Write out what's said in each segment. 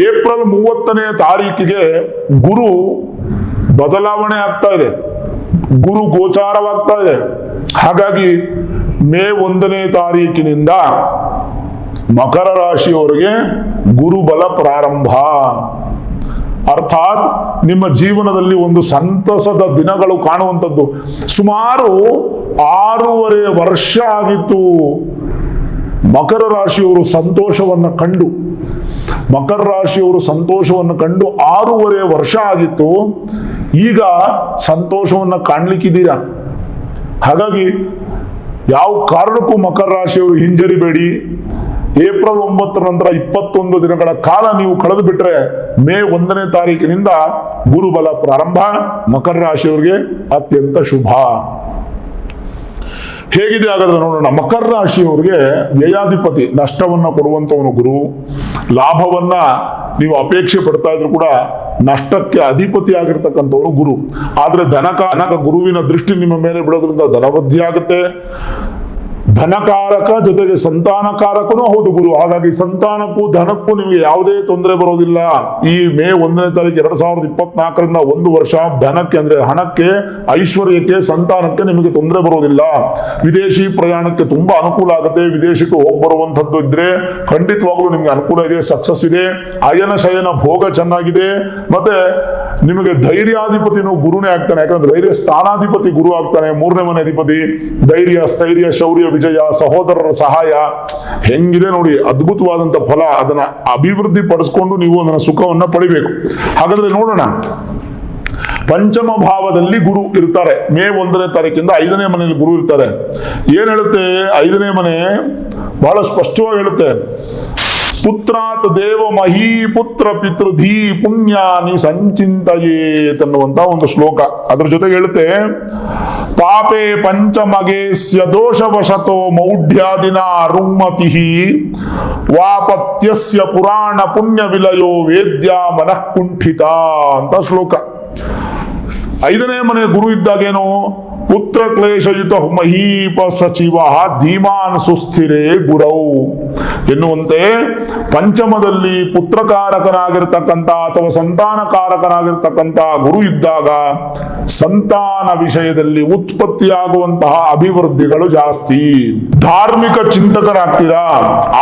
April 30ನೇ ತಾರೀಕಿಗೆ ಗುರು ಬದಲಾವಣೆ ಆಗ್ತಾ ಇದೆ, ಗುರು ಗೋಚಾರವಾಗ್ತಾ ಇದೆ. ಹಾಗಾಗಿ ಮೇ 1ನೇ ತಾರೀಕಿನಿಂದ ಮಕರ ರಾಶಿಯವರಿಗೆ ಗುರುಬಲ ಪ್ರಾರಂಭ. ಅರ್ಥಾತ್ ನಿಮ್ಮ ಜೀವನದಲ್ಲಿ ಒಂದು ಸಂತಸದ ದಿನಗಳು ಕಾಣುವಂಥದ್ದು. ಸುಮಾರು 6.5 ವರ್ಷ ಆಗಿತ್ತು ಮಕರ ರಾಶಿಯವರು ಸಂತೋಷವನ್ನು ಕಂಡು, ಮಕರ ರಾಶಿಯವರು ಸಂತೋಷವನ್ನು ಕಂಡು 6.5 ವರ್ಷ ಆಗಿತ್ತು. ಈಗ ಸಂತೋಷವನ್ನು ಕಾಣ್ಲಿಕ್ಕಿದ್ದೀರಾ. ಹಾಗಾಗಿ ಯಾವ ಕಾರಣಕ್ಕೂ ಮಕರ ರಾಶಿಯವರು ಹಿಂಜರಿಬೇಡಿ. ಏಪ್ರಿಲ್ 9 ನಂತರ 21 ದಿನಗಳ ಕಾಲ ನೀವು ಕಳೆದು ಬಿಟ್ರೆ ಮೇ 1ನೇ ತಾರೀಕಿನಿಂದ ಗುರುಬಲ ಪ್ರಾರಂಭ. ಮಕರ ರಾಶಿಯವರಿಗೆ ಅತ್ಯಂತ ಶುಭ. ಹೇಗಿದೆ ಹಾಗಾದ್ರೆ ನೋಡೋಣ. ಮಕರ ರಾಶಿಯವರಿಗೆ ವ್ಯಯಾಧಿಪತಿ, ನಷ್ಟವನ್ನ ಕೊಡುವಂತವನು ಗುರು. ಲಾಭವನ್ನ ನೀವು ಅಪೇಕ್ಷೆ ಪಡ್ತಾ ಇದ್ರು ಕೂಡ ನಷ್ಟಕ್ಕೆ ಅಧಿಪತಿ ಆಗಿರ್ತಕ್ಕಂಥವನು ಗುರು. ಆದ್ರೆ ಧನಕ ಗುರುವಿನ ದೃಷ್ಟಿ ನಿಮ್ಮ ಮೇಲೆ ಬಿಡೋದ್ರಿಂದ ಧನವೃದ್ಧಿ ಆಗುತ್ತೆ. ಧನಕಾರಕ ಜೊತೆಗೆ ಸಂತಾನಕಾರಕನೂ ಹೌದು ಗುರು. ಹಾಗಾಗಿ ಸಂತಾನಕ್ಕೂ ಧನಕ್ಕೂ ನಿಮಗೆ ಯಾವುದೇ ತೊಂದರೆ ಬರೋದಿಲ್ಲ. ಈ ಮೇ 1ನೇ ತಾರೀಕು 2024ರಿಂದ 1 ವರ್ಷ ಧನಕ್ಕೆ ಅಂದ್ರೆ ಹಣಕ್ಕೆ, ಐಶ್ವರ್ಯಕ್ಕೆ, ಸಂತಾನಕ್ಕೆ ನಿಮಗೆ ತೊಂದರೆ ಬರೋದಿಲ್ಲ. ವಿದೇಶಿ ಪ್ರಯಾಣಕ್ಕೆ ತುಂಬಾ ಅನುಕೂಲ ಆಗುತ್ತೆ. ವಿದೇಶಕ್ಕೆ ಹೋಗಿ ಬರುವಂತದ್ದು ಇದ್ರೆ ಖಂಡಿತವಾಗ್ಲೂ ನಿಮ್ಗೆ ಅನುಕೂಲ ಇದೆ, ಸಕ್ಸಸ್ ಇದೆ. ಅಯನ ಶಯನ ಭೋಗ ಚೆನ್ನಾಗಿದೆ. ಮತ್ತೆ ನಿಮಗೆ ಧೈರ್ಯಾಧಿಪತಿನೂ ಗುರುನೇ ಆಗ್ತಾನೆ. ಯಾಕಂದ್ರೆ ಧೈರ್ಯ ಸ್ಥಾನಾಧಿಪತಿ ಗುರು ಆಗ್ತಾನೆ, 3ನೇ ಮನೆ ಅಧಿಪತಿ. ಧೈರ್ಯ, ಸ್ಥೈರ್ಯ, ಶೌರ್ಯ, ವಿಜಯ, ಸಹೋದರರ ಸಹಾಯ ಹೆಂಗಿದೆ ನೋಡಿ, ಅದ್ಭುತವಾದಂತ ಫಲ. ಅದನ್ನ ಅಭಿವೃದ್ಧಿ ಪಡಿಸ್ಕೊಂಡು ನೀವು ಅದನ್ನ ಸುಖವನ್ನ ಪಡಿಬೇಕು. ಹಾಗಾದ್ರೆ ನೋಡೋಣ. ಪಂಚಮ ಭಾವದಲ್ಲಿ ಗುರು ಇರ್ತಾರೆ. ಮೇ 1ನೇ ತಾರೀಕಿಂದ 5ನೇ ಮನೆಯಲ್ಲಿ ಗುರು ಇರ್ತಾರೆ. ಏನ್ ಹೇಳುತ್ತೆ 5ನೇ ಮನೆ? ಬಹಳ ಸ್ಪಷ್ಟವಾಗಿ ಹೇಳುತ್ತೆ, ಪುತ್ರಾತ್ ದೇವ ಮಹೀ ಪುತ್ರ ಪಿತೃಧಿ ಪುಣ್ಯಾನಿ ಸಂಚಿಂತಯೇತ್ ಅನ್ನುವಂತ ಒಂದು ಶ್ಲೋಕ. ಅದ್ರ ಜೊತೆಗೆ ಹೇಳುತ್ತೆ, ಪಾಪೆ ಪಂಚಮಗೇಸ್ಯ ದೋಷವಶತೋ ಮೌಢ್ಯಾದಿನ ರುಮ್ಮತಿ ವಾಪತ್ಯಸ್ಯ ಪುರಾಣ ಪುಣ್ಯ ವಿಲಯೋ ವೇದ್ಯ ಮನಃಕುಂಠಿತ ಅಂತ ಶ್ಲೋಕ. 5ನೇ ಮನೆ ಗುರು ಇದ್ದಾಗೇನು? ಪುತ್ರ ಕ್ಲೇಶಯುತ ಮಹೀಪ ಸಚಿವ ಧೀಮಾನ್ ಸುಸ್ಥಿರೇ ಗುರೌ ಎನ್ನುವಂತೆ ಪಂಚಮದಲ್ಲಿ ಪುತ್ರಕಾರಕನಾಗಿರ್ತಕ್ಕಂಥ ಅಥವಾ ಸಂತಾನಕಾರಕನಾಗಿರ್ತಕ್ಕಂಥ ಗುರು ಇದ್ದಾಗ ಸಂತಾನ ವಿಷಯದಲ್ಲಿ ಉತ್ಪತ್ತಿಯಾಗುವಂತಹ ಅಭಿವೃದ್ಧಿಗಳು ಜಾಸ್ತಿ. ಧಾರ್ಮಿಕ ಚಿಂತಕರಾಗ್ತೀರಾ.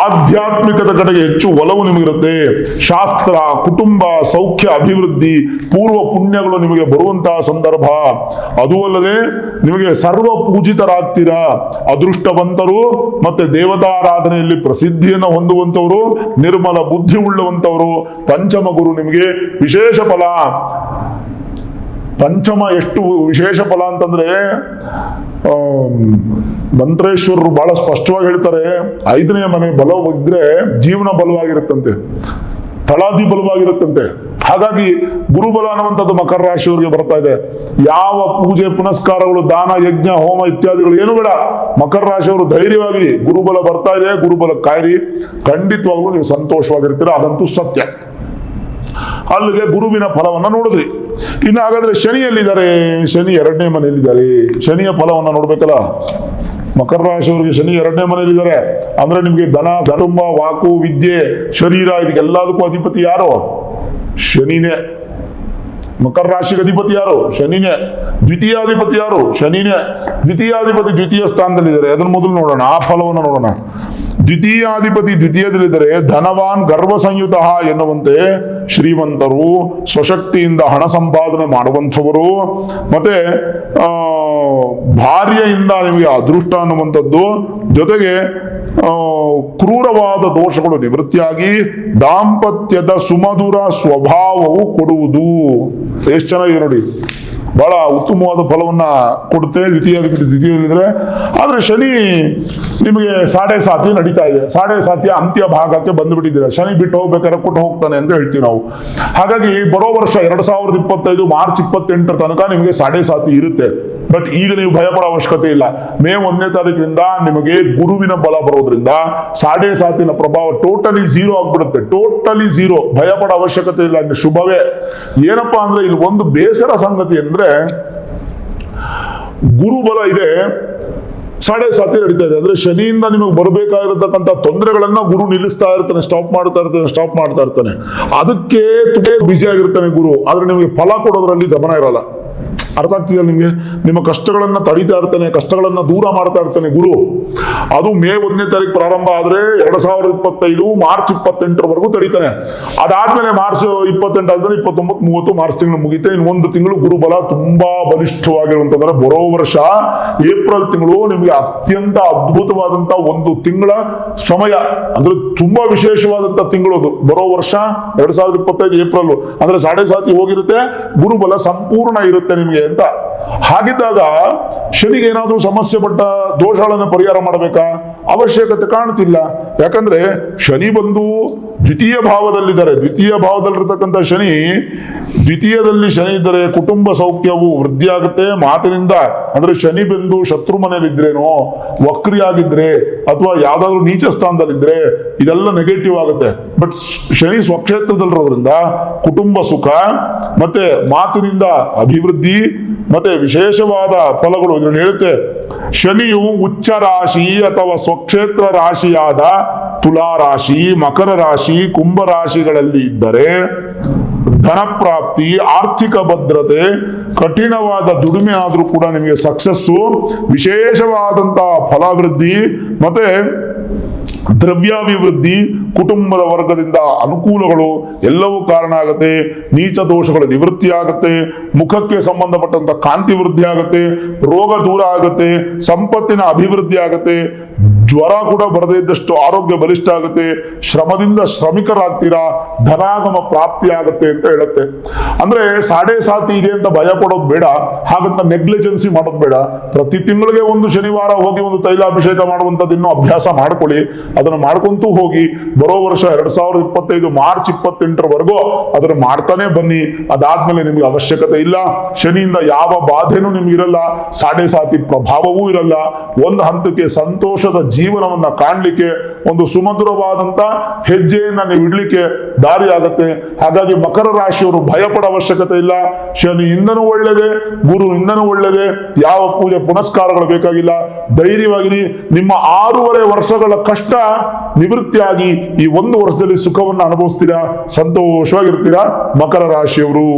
ಆಧ್ಯಾತ್ಮಿಕದ ಕಡೆಗೆ ಹೆಚ್ಚು ಒಲವು ನಿಮಗಿರುತ್ತೆ. ಶಾಸ್ತ್ರ, ಕುಟುಂಬ, ಸೌಖ್ಯ, ಅಭಿವೃದ್ಧಿ, ಪೂರ್ವ ಪುಣ್ಯಗಳು ನಿಮಗೆ ಬರುವಂತಹ ಸಂದರ್ಭ. ಅದೂ ಅಲ್ಲದೆ ನಿಮಗೆ ಸರ್ವ ಪೂಜಿತರಾಗ್ತೀರಾ. ಅದೃಷ್ಟವಂತರು ಮತ್ತೆ ದೇವತಾರಾಧನೆಯಲ್ಲಿ ಪ್ರಸಿದ್ಧಿಯನ್ನು ಹೊಂದುವಂತವರು, ನಿರ್ಮಲ ಬುದ್ಧಿ ಉಳ್ಳುವಂತವರು. ಪಂಚಮ ಗುರು ನಿಮಗೆ ವಿಶೇಷ ಫಲ. ಪಂಚಮ ಎಷ್ಟು ವಿಶೇಷ ಫಲ ಅಂತಂದ್ರೆ ಮಂತ್ರೇಶ್ವರರು ಬಹಳ ಸ್ಪಷ್ಟವಾಗಿ ಹೇಳ್ತಾರೆ, 5ನೇ ಮನೆ ಬಲವಿದ್ರೆ ಜೀವನ ಬಲವಾಗಿರುತ್ತಂತೆ, ತಳಾದಿ ಬಲವಾಗಿರುತ್ತಂತೆ. ಹಾಗಾಗಿ ಗುರುಬಲ ಅನ್ನುವಂಥದ್ದು ಮಕರ ರಾಶಿಯವರಿಗೆ ಬರ್ತಾ ಇದೆ. ಯಾವ ಪೂಜೆ ಪುನಸ್ಕಾರಗಳು, ದಾನ, ಯಜ್ಞ, ಹೋಮ ಇತ್ಯಾದಿಗಳು ಏನು ಬೇಡ. ಮಕರ ರಾಶಿಯವರು ಧೈರ್ಯವಾಗಿ ಗುರುಬಲ ಬರ್ತಾ ಇದೆ, ಗುರುಬಲ ಕಾಯಿರಿ, ಖಂಡಿತವಾಗ್ಲೂ ನೀವು ಸಂತೋಷವಾಗಿರ್ತೀರ. ಅದಂತೂ ಸತ್ಯ. ಅಲ್ಲಿಗೆ ಗುರುವಿನ ಫಲವನ್ನ ನೋಡಿದ್ರಿ. ಇನ್ನು ಹಾಗಾದ್ರೆ ಶನಿ ಎಲ್ಲಿದ್ದಾರೆ? ಶನಿ 2ನೇ ಮನೆಯಲ್ಲಿದ್ದಾರೆ. ಶನಿಯ ಫಲವನ್ನ ನೋಡ್ಬೇಕಲ್ಲ. ಮಕರ ರಾಶಿಯವರಿಗೆ ಶನಿ 2ನೇ ಮನೆಯಲ್ಲಿದ್ದಾರೆ ಅಂದ್ರೆ ನಿಮ್ಗೆ ಧನ, ಕುಟುಂಬ, ವಾಕು, ವಿದ್ಯೆ, ಶರೀರ ಇದಕ್ಕೆಲ್ಲದಕ್ಕೂ ಅಧಿಪತಿ ಯಾರು? ಶನಿನೇ. ಮಕರ ರಾಶಿಗೆ ಅಧಿಪತಿ ಯಾರು? ಶನಿನೇ. ದ್ವಿತೀಯಾಧಿಪತಿ ಯಾರು? ಶನಿನೇ. ದ್ವಿತೀಯಾಧಿಪತಿ ದ್ವಿತೀಯ ಸ್ಥಾನದಲ್ಲಿದ್ದಾರೆ. ಅದನ್ನ ಮೊದಲು ನೋಡೋಣ, ಆ ಫಲವನ್ನು ನೋಡೋಣ. ದ್ವಿತೀಯಾಧಿಪತಿ ದ್ವಿತೀಯದಲ್ಲಿದ್ದರೆ ಧನವಾನ್ ಗರ್ವ ಸಂಯುತ ಎನ್ನುವಂತೆ ಶ್ರೀಮಂತರು, ಸ್ವಶಕ್ತಿಯಿಂದ ಹಣ ಸಂಪಾದನೆ ಮಾಡುವಂಥವರು, ಮತ್ತೆ ಭಾರ್ಯೆಯಿಂದ ನಿಮಗೆ ಅದೃಷ್ಟ ಅನ್ನುವಂಥದ್ದು, ಜೊತೆಗೆ ಕ್ರೂರವಾದ ದೋಷಗಳು ನಿವೃತ್ತಿಯಾಗಿ ದಾಂಪತ್ಯದ ಸುಮಧುರ ಸ್ವಭಾವವು ಕೊಡುವುದು. ಎಷ್ಟು ಚೆನ್ನಾಗಿದೆ ನೋಡಿ, ಬಹಳ ಉತ್ತಮವಾದ ಫಲವನ್ನ ಕೊಡುತ್ತೆ ದ್ವಿತೀಯಾಧಿಪತಿ ದ್ವಿತೀಯದಲ್ಲಿದ್ರೆ. ಆದ್ರೆ ಶನಿ ನಿಮಗೆ 7.5 ನಡೀತಾ ಇದೆ. 7.5 ಅಂತ್ಯ ಭಾಗಕ್ಕೆ ಬಂದುಬಿಟ್ಟಿದ್ದೀರಾ. ಶನಿ ಬಿಟ್ಟು ಹೋಗ್ಬೇಕಾದ್ರೆ ಕೊಟ್ಟು ಹೋಗ್ತಾನೆ ಅಂತ ಹೇಳ್ತೀವಿ ನಾವು. ಹಾಗಾಗಿ ಬರೋ ವರ್ಷ 2025 ಮಾರ್ಚ್ 28 ತನಕ ನಿಮಗೆ 7.5 ಇರುತ್ತೆ. ಬಟ್ ಈಗ ನೀವು ಭಯಪಡೋ ಅವಶ್ಯಕತೆ ಇಲ್ಲ. ಮೇ 1ನೇ ತಾರೀಕಿನಿಂದ ನಿಮಗೆ ಗುರುವಿನ ಬಲ ಬರೋದ್ರಿಂದ 7.5 ಪ್ರಭಾವ ಟೋಟಲಿ 0 ಆಗ್ಬಿಡುತ್ತೆ. ಟೋಟಲಿ 0. ಭಯಪಡೋ ಅವಶ್ಯಕತೆ ಇಲ್ಲ. ಇನ್ನು ಶುಭವೇ. ಏನಪ್ಪಾ ಅಂದ್ರೆ ಇಲ್ಲಿ ಒಂದು ಬೇಸರ ಸಂಗತಿ ಅಂದ್ರೆ ಗುರುಬಲ ಇದೆ, ಸಾಡೆ ಸಾತಿ ನಡೀತಾ ಇದೆ. ಅಂದ್ರೆ ಶನಿಯಿಂದ ನಿಮಗೆ ಬರಬೇಕಾಗಿರತಕ್ಕಂಥ ತೊಂದರೆಗಳನ್ನ ಗುರು ನಿಲ್ಲಿಸ್ತಾ ಇರ್ತಾನೆ, ಸ್ಟಾಪ್ ಮಾಡ್ತಾ ಇರ್ತಾನೆ. ಅದಕ್ಕೆ ತುಂಬಾ ಬ್ಯುಸಿ ಆಗಿರ್ತಾನೆ ಗುರು. ಆದ್ರೆ ನಿಮಗೆ ಫಲ ಕೊಡೋದ್ರಲ್ಲಿ ಗಮನ ಇರಲ್ಲ. ಅರ್ಥ ಆಗ್ತಿದೆ ನಿಮ್ಗೆ? ನಿಮ್ಮ ಕಷ್ಟಗಳನ್ನ ತಡೀತಾ ಇರ್ತಾನೆ, ಕಷ್ಟಗಳನ್ನ ದೂರ ಮಾಡ್ತಾ ಇರ್ತಾನೆ ಗುರು. ಅದು ಮೇ 1ನೇ ತಾರೀಕು ಪ್ರಾರಂಭ ಆದ್ರೆ 2025 ಮಾರ್ಚ್ 28ರವರೆಗೂ ತಡೀತಾನೆ. ಅದಾದ್ಮೇಲೆ ಮಾರ್ಚ್ 28 ಆದ್ಮೇಲೆ 29, 30 ಮಾರ್ಚ್ ತಿಂಗಳು ಮುಗಿತೆ. ಇನ್ನು ಒಂದು ತಿಂಗಳು ಗುರು ಬಲ ತುಂಬಾ ಬಲಿಷ್ಠವಾಗಿರುವಂತಂದ್ರೆ ಬರೋ ವರ್ಷ ಏಪ್ರಿಲ್ ತಿಂಗಳು ನಿಮಗೆ ಅತ್ಯಂತ ಅದ್ಭುತವಾದಂತ ಒಂದು ತಿಂಗಳ ಸಮಯ. ಅಂದ್ರೆ ತುಂಬಾ ವಿಶೇಷವಾದಂತ ತಿಂಗಳು ಅದು. ಬರೋ ವರ್ಷ 2025 ಏಪ್ರಿಲ್ ಅಂದ್ರೆ ಸಾಡೆ ಸಾತಿ ಹೋಗಿರುತ್ತೆ, ಗುರುಬಲ ಸಂಪೂರ್ಣ ಇರುತ್ತೆ ನಿಮಗೆ ಅಂತ. ಹಾಗಿದ್ದಾಗ ಶನಿಗೆ ಏನಾದ್ರೂ ಸಮಸ್ಯೆ ಪಟ್ಟ ದೋಷಗಳನ್ನು ಪರಿಹಾರ ಮಾಡಬೇಕಾ? ಅವಶ್ಯಕತೆ ಕಾಣ್ತಿಲ್ಲ. ಯಾಕಂದ್ರೆ ಶನಿ ಬಂದು ದ್ವಿತೀಯ ಭಾವದಲ್ಲಿದ್ದಾರೆ. ದ್ವಿತೀಯ ಭಾವದಲ್ಲಿರ್ತಕ್ಕಂಥ ಶನಿ, ದ್ವಿತೀಯದಲ್ಲಿ ಶನಿ ಇದ್ದರೆ ಕುಟುಂಬ ಸೌಖ್ಯವು ವೃದ್ಧಿ ಆಗುತ್ತೆ. ಮಾತಿನಿಂದ ಅಂದ್ರೆ ಶನಿ ಬಂದು ಶತ್ರು ಮನೆಯಲ್ಲಿದ್ರೇನೋ, ವಕ್ರಿಯಾಗಿದ್ರೆ ಅಥವಾ ಯಾವ್ದಾದ್ರು ನೀಚ ಸ್ಥಾನದಲ್ಲಿದ್ರೆ ಇದೆಲ್ಲ ನೆಗೆಟಿವ್ ಆಗುತ್ತೆ. ಬಟ್ ಶನಿ ಸ್ವಕ್ಷೇತ್ರದಲ್ಲಿರೋದ್ರಿಂದ ಕುಟುಂಬ ಸುಖ ಮತ್ತೆ ಮಾತಿನಿಂದ ಅಭಿವೃದ್ಧಿ ಮತ್ತೆ ವಿಶೇಷವಾದ ಫಲಗಳು ಇದರಲ್ಲಿ ಹೇಳುತ್ತೆ. ಶನಿಯು ಉಚ್ಚ ರಾಶಿ ಅಥವಾ ಸ್ವಕ್ಷೇತ್ರ ರಾಶಿಯಾದ ತುಲಾ ರಾಶಿ, ಮಕರ ರಾಶಿ, ಕುಂಭ ರಾಶಿಗಳಲ್ಲಿ ಇದ್ದರೆ ಧನ ಪ್ರಾಪ್ತಿ, ಆರ್ಥಿಕ ಭದ್ರತೆ, ಕಠಿಣವಾದ ದುಡಿಮೆ ಆದ್ರೂ ಕೂಡ ನಿಮಗೆ ಸಕ್ಸಸ್ಸು, ವಿಶೇಷವಾದಂತಹ ಫಲಾಭಿವೃದ್ಧಿ ಮತ್ತೆ ದ್ರವ್ಯಾಭಿವೃದ್ಧಿ, ಕುಟುಂಬದ ವರ್ಗದಿಂದ ಅನುಕೂಲಗಳು ಎಲ್ಲವೂ ಕಾರಣ ಆಗುತ್ತೆ. ನೀಚ ದೋಷಗಳ ನಿವೃತ್ತಿ ಆಗುತ್ತೆ, ಮುಖಕ್ಕೆ ಸಂಬಂಧಪಟ್ಟಂತ ಕಾಂತಿ ವೃದ್ಧಿ ಆಗುತ್ತೆ, ರೋಗ ದೂರ ಆಗುತ್ತೆ, ಸಂಪತ್ತಿನ ಅಭಿವೃದ್ಧಿ ಆಗುತ್ತೆ, ಜ್ವರ ಕೂಡ ಬರದೇ ಇದ್ದಷ್ಟು ಆರೋಗ್ಯ ಬಲಿಷ್ಠ ಆಗುತ್ತೆ, ಶ್ರಮದಿಂದ ಶ್ರಮಿಕರಾಗ್ತೀರಾ, ಧನಾಗಮ ಪ್ರಾಪ್ತಿ ಆಗುತ್ತೆ ಅಂತ ಹೇಳುತ್ತೆ. ಅಂದ್ರೆ ಸಾಡೆ ಸಾತಿ ಇದೆ ಅಂತ ಭಯ ಪಡೋದು ಬೇಡ, ಹಾಗಂತ ನೆಗ್ಲಿಜೆನ್ಸಿ ಮಾಡೋದು ಬೇಡ. ಪ್ರತಿ ತಿಂಗಳಿಗೆ ಒಂದು ಶನಿವಾರ ಹೋಗಿ ಒಂದು ತೈಲಾಭಿಷೇಕ ಮಾಡುವಂಥದ್ದು ಇನ್ನೂ ಅಭ್ಯಾಸ ಮಾಡ್ಕೊಳ್ಳಿ. ಅದನ್ನು ಮಾಡ್ಕೊಂತೂ ಹೋಗಿ. ಬರೋ ವರ್ಷ 2025 ಮಾರ್ಚ್ 28ರವರೆಗೂ ಅದನ್ನು ಮಾಡ್ತಾನೆ ಬನ್ನಿ. ಅದಾದ್ಮೇಲೆ ನಿಮ್ಗೆ ಅವಶ್ಯಕತೆ ಇಲ್ಲ. ಶನಿಯಿಂದ ಯಾವ ಬಾಧೆನೂ ನಿಮ್ಗೆ ಇರಲ್ಲ, ಸಾಡೆ ಸಾತಿ ಪ್ರಭಾವವೂ ಇರಲ್ಲ. ಒಂದು ಹಂತಕ್ಕೆ ಸಂತೋಷದ ಜೀವನವನ್ನ ಕಾಣ್ಲಿಕ್ಕೆ, ಒಂದು ಸುಮಧುರವಾದಂತ ಹೆಜ್ಜೆಯನ್ನ ನೀವು ಇಡ್ಲಿಕ್ಕೆ ದಾರಿ ಆಗತ್ತೆ. ಹಾಗಾಗಿ ಮಕರ ರಾಶಿಯವರು ಭಯಪಡ ಅವಶ್ಯಕತೆ ಇಲ್ಲ. ಶನಿಯಿಂದನೂ ಒಳ್ಳೆಯದೇ, ಗುರುವಿಂದನೂ ಒಳ್ಳೆಯದೇ. ಯಾವ ಪೂಜೆ ಪುನಸ್ಕಾರಗಳು ಬೇಕಾಗಿಲ್ಲ. ಧೈರ್ಯವಾಗಿರಿ. ನಿಮ್ಮ 6.5 ವರ್ಷಗಳ ಕಷ್ಟ ನಿವೃತ್ತಿಯಾಗಿ ಈ 1 ವರ್ಷದಲ್ಲಿ ಸುಖವನ್ನು ಅನುಭವಿಸ್ತೀರಾ, ಸಂತೋಷವಾಗಿರ್ತೀರಾ ಮಕರ ರಾಶಿಯವರು.